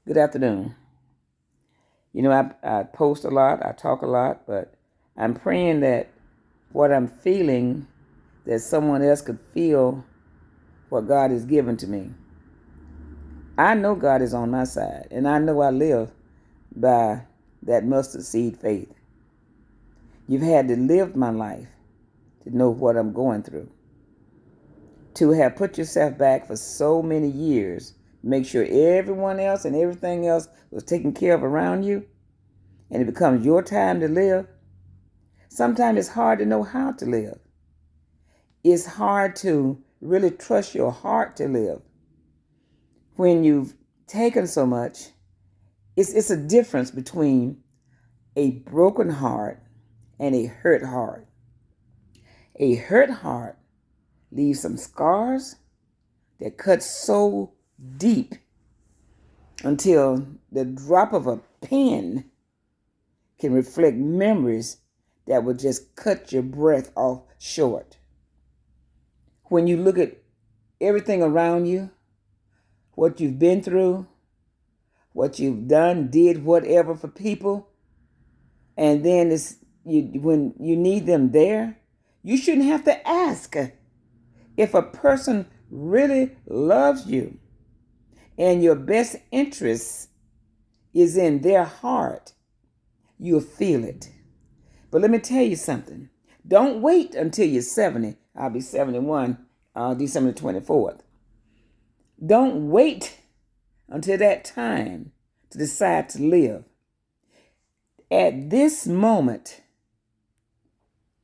Good afternoon. I post a lot, I talk a lot, but I'm praying that what I'm feeling, that someone else could feel what God has given to me. I know God is on my side, and I know I live by that mustard seed faith. You've had to live my life to know what I'm going through. To have put yourself back for so many years, make sure everyone else and everything else was taken care of around you, and it becomes your time to live. Sometimes it's hard to know how to live. It's hard to really trust your heart to live. When you've taken so much, it's a difference between a broken heart and a hurt heart. A hurt heart leaves some scars that cut so deep until the drop of a pen can reflect memories that will just cut your breath off short. When you look at everything around you, what you've been through, what you've done, did, whatever for people, and then when you need them there, you shouldn't have to ask. If a person really loves you and your best interest is in their heart, you'll feel it. But let me tell you something. Don't wait until you're 70. I'll be 71 December 24th. Don't wait until that time to decide to live. At this moment,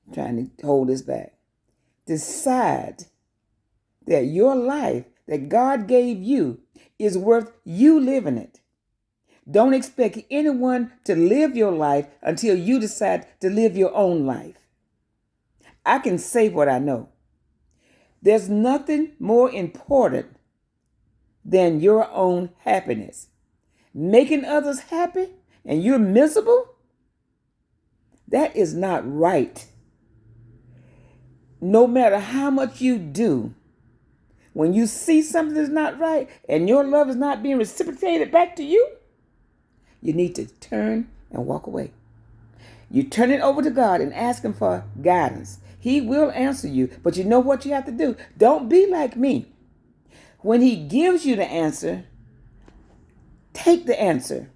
I'm trying to hold this back, decide that your life that God gave you is worth you living it. Don't expect anyone to live your life until you decide to live your own life. I can say what I know. There's nothing more important than your own happiness. Making others happy and you're miserable, that is not right. No matter how much you do, when you see something that's not right and your love is not being reciprocated back to you, you need to turn and walk away. You turn it over to God and ask Him for guidance. He will answer you, but you know what you have to do? Don't be like me. When He gives you the answer, take the answer.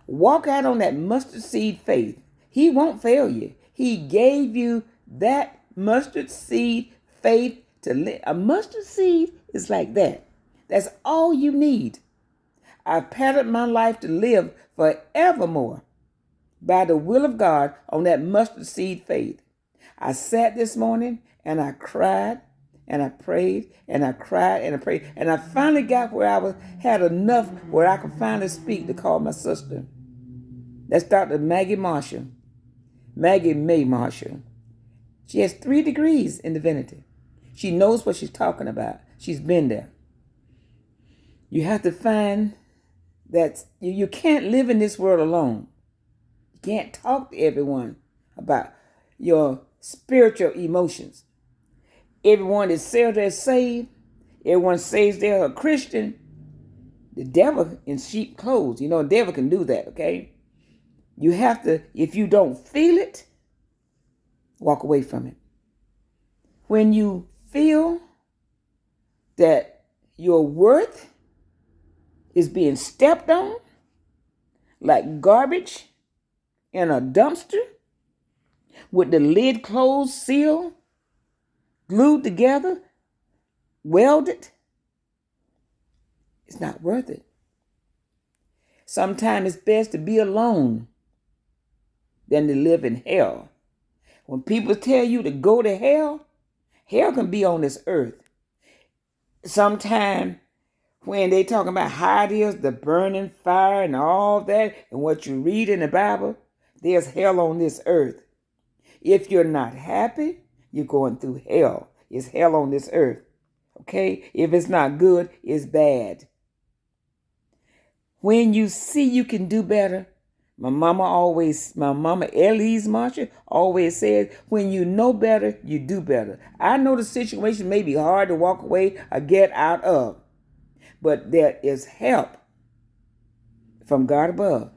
Walk out on that mustard seed faith. He won't fail you. He gave you that mustard seed faith to live. A mustard seed is like that. That's all you need. I've patterned my life to live forevermore by the will of God on that mustard seed faith. I sat this morning and I cried and I prayed and I cried and I prayed. And I finally got where had enough where I could finally speak to call my sister. That's Dr. Maggie Marshall. Maggie May Marshall. She has 3 degrees in divinity. She knows what she's talking about. She's been there. You have to find that you can't live in this world alone. You can't talk to everyone about your spiritual emotions. Everyone that says they're saved, everyone says they're a Christian. The devil in sheep clothes. The devil can do that, okay? You have to, if you don't feel it, walk away from it. When you feel that your worth is being stepped on like garbage in a dumpster with the lid closed, sealed, glued together, welded, it's not worth it. Sometimes it's best to be alone than to live in hell. When people tell you to go to hell, hell can be on this earth. Sometimes when they talk about how it is, the burning fire and all that, and what you read in the Bible, there's hell on this earth. If you're not happy, you're going through hell. It's hell on this earth. Okay? If it's not good, it's bad. When you see you can do better, my mama Elise Marshall always said, when you know better, you do better. I know the situation may be hard to walk away or get out of, but there is help from God above.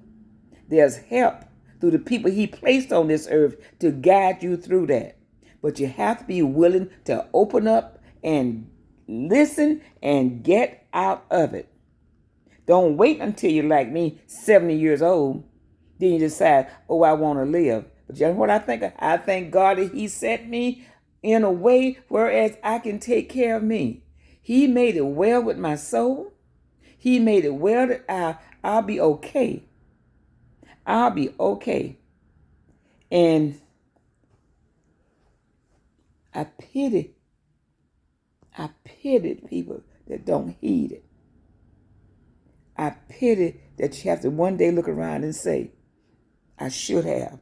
There's help through the people he placed on this earth to guide you through that. But you have to be willing to open up and listen and get out of it. Don't wait until you're like me, 70 years old. Then you decide, oh, I want to live. But you know what I think? I thank God that he set me in a way whereas I can take care of me. He made it well with my soul. He made it well that I'll be okay. I'll be okay. And I pity people that don't heed it. I pity that you have to one day look around and say, I should have,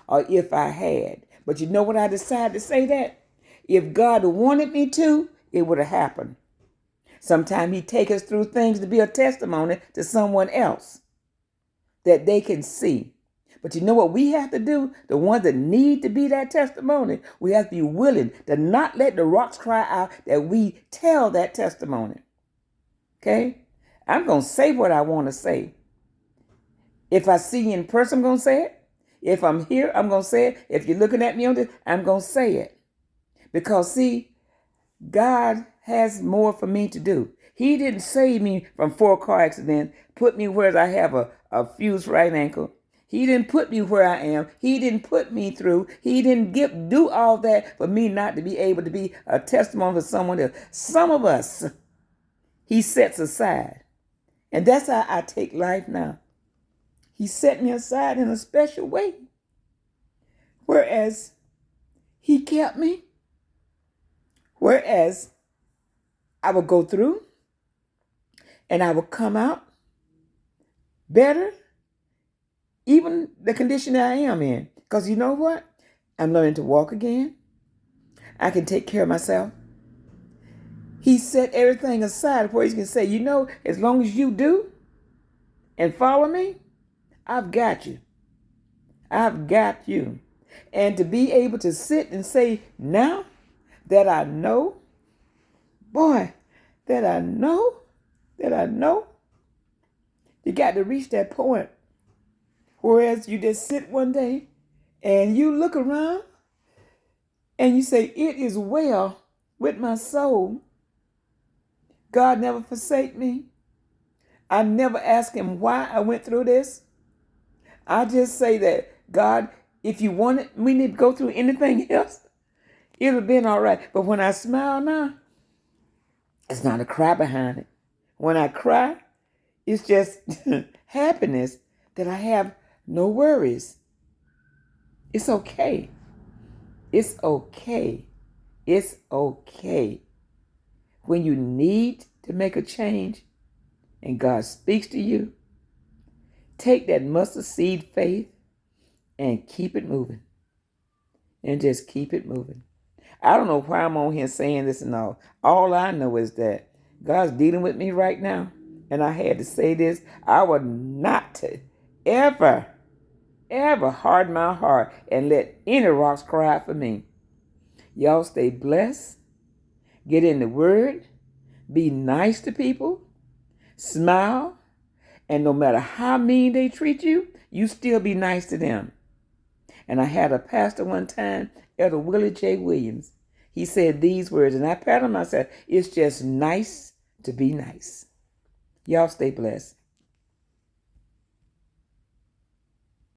or if I had. But you know what I decided to say that? If God wanted me to, it would have happened. Sometimes he take us through things to be a testimony to someone else that they can see. But you know what we have to do? The ones that need to be that testimony, we have to be willing to not let the rocks cry out that we tell that testimony. Okay? I'm going to say what I want to say. If I see you in person, I'm going to say it. If I'm here, I'm going to say it. If you're looking at me on this, I'm going to say it. Because, see, God has more for me to do. He didn't save me from 4 car accidents, put me where I have a fused right ankle. He didn't put me where I am. He didn't put me through. He didn't do all that for me not to be able to be a testimony for someone else. Some of us, he sets aside. And that's how I take life now. He set me aside in a special way. Whereas he kept me. Whereas I would go through and I would come out better, even the condition that I am in. Because you know what? I'm learning to walk again. I can take care of myself. He set everything aside where he can say, you know, as long as you do and follow me, I've got you. I've got you. And to be able to sit and say, now that I know, that I know, you got to reach that point. Whereas you just sit one day and you look around and you say, it is well with my soul. God never forsake me. I never ask him why I went through this. I just say that, God, if you wanted me to go through anything else, it would have been all right. But when I smile now, it's not a cry behind it. When I cry, it's just happiness that I have no worries. It's okay. It's okay. It's okay. When you need to make a change and God speaks to you, take that mustard seed faith and keep it moving. And just keep it moving. I don't know why I'm on here saying this and all. All I know is that God's dealing with me right now. And I had to say this. I would not ever harden my heart and let any rocks cry out for me. Y'all stay blessed. Get in the word. Be nice to people. Smile. And no matter how mean they treat you, you still be nice to them. And I had a pastor one time, Elder Willie J. Williams. He said these words, and I patted myself. It's just nice to be nice. Y'all stay blessed.